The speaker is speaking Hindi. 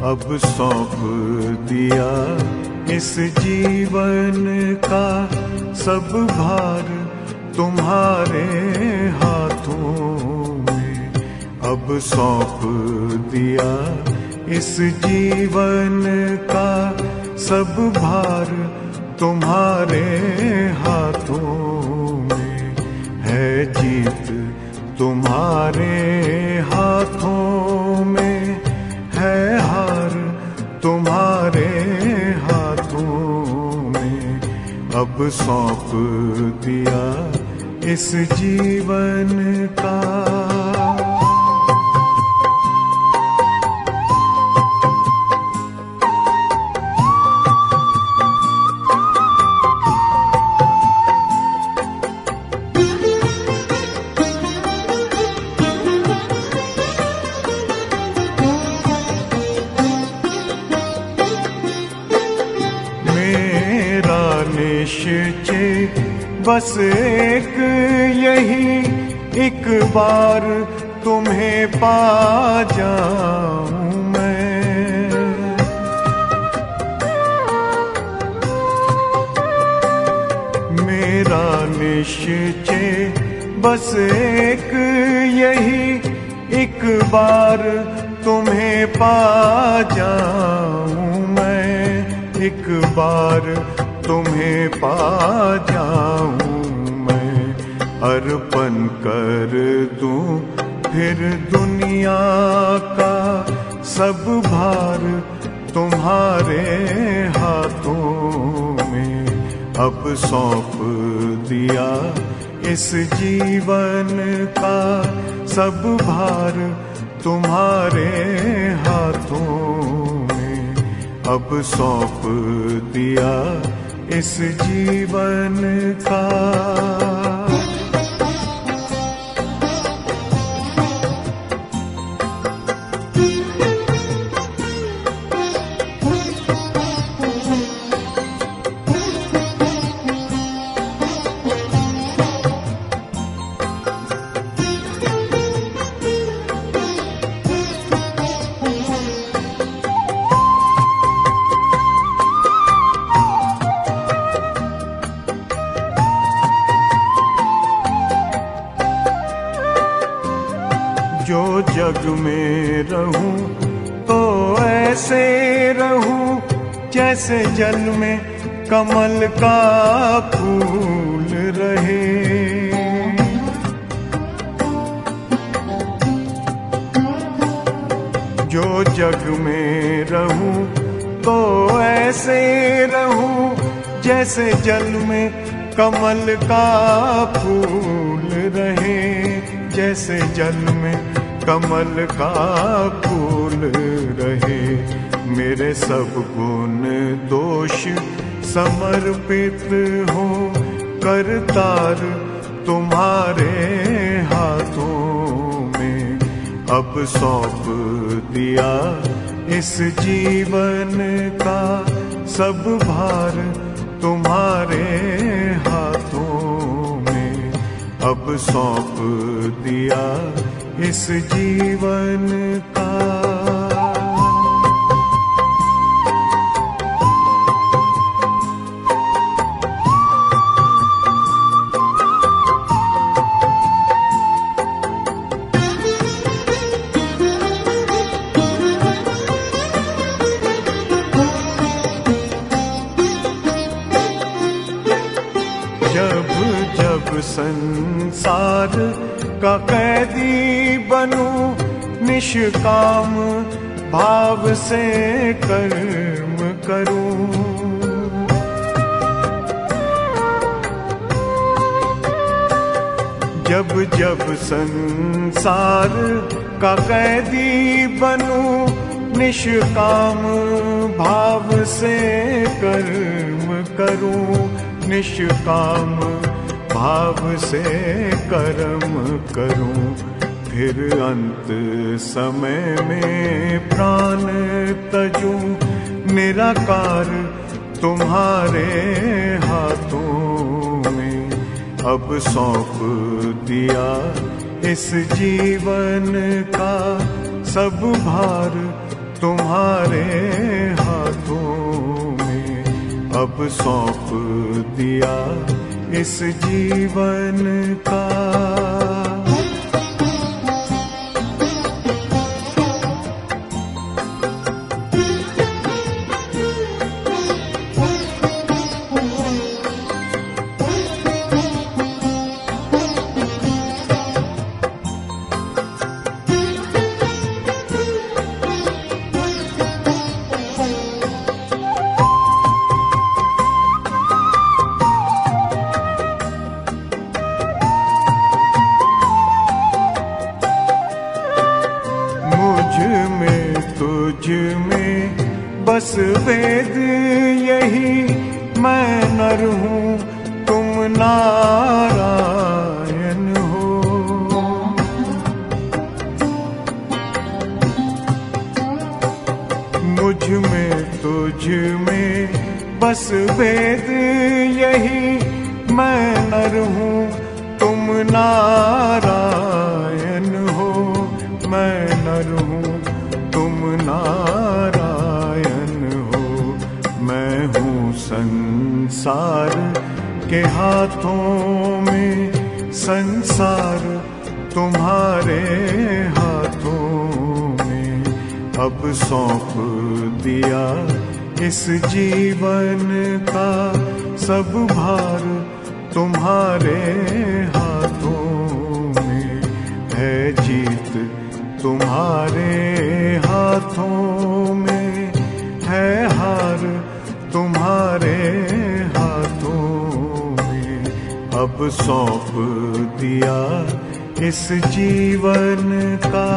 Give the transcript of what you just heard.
अब सौंप दिया इस जीवन का सब भार तुम्हारे हाथों में। अब सौंप दिया इस जीवन का सब भार तुम्हारे हाथों में। है जीत तुम्हारे हाथों में, है हार तुम्हारे हाथों में। अब सौंप दिया इस जीवन का। निश्चय बस एक यही, एक बार तुम्हें पा जाऊं मैं। मेरा निश्चय बस एक यही, एक बार तुम्हें पा जाऊं मैं। एक बार तुम्हें पा जाऊं मैं। अर्पण कर दूं फिर दुनिया का सब भार तुम्हारे हाथों में। अब सौंप दिया इस जीवन का सब भार तुम्हारे हाथों में। अब सौंप दिया इस जीवन का। जो जग में रहूं तो ऐसे रहूं जैसे जल में कमल का फूल रहे। जो जग में रहूं तो ऐसे रहूं जैसे जल में कमल का फूल रहे। जैसे जल में कमल का फूल रहे। मेरे सब गुण दोष समर्पित हो करतार तुम्हारे हाथों में। अब सौंप दिया इस जीवन का सब भार तुम्हारे हाथों में। अब सौंप दिया इस जीवन का। जब जब संसार का कैदी बनूं निष्काम भाव से कर्म करूं। जब जब संसार का कैदी बनूं निष्काम भाव से कर्म करूं। निष्काम भाव से कर्म करूं। फिर अंत समय में प्राण तजूं निराकार तुम्हारे हाथों में। अब सौंप दिया इस जीवन का सब भार तुम्हारे हाथों में अब सौंप दिया इस जीवन का। तुझ में बस वेद यही, मैं नर हूँ तुम नारायण हो। मुझ में तुझ में बस वेद यही, मैं नर हूँ तुम नारायण हो। मैं नर हूँ तुम नारायण हो। मैं हूँ संसार के हाथों में, संसार तुम्हारे हाथों में अब सौंप दिया इस जीवन का। सब भार तुम्हारे हाथों में है, जीत तुम्हारे हाथों में है, हार तुम्हारे हाथों में अब सौंप दिया इस जीवन का।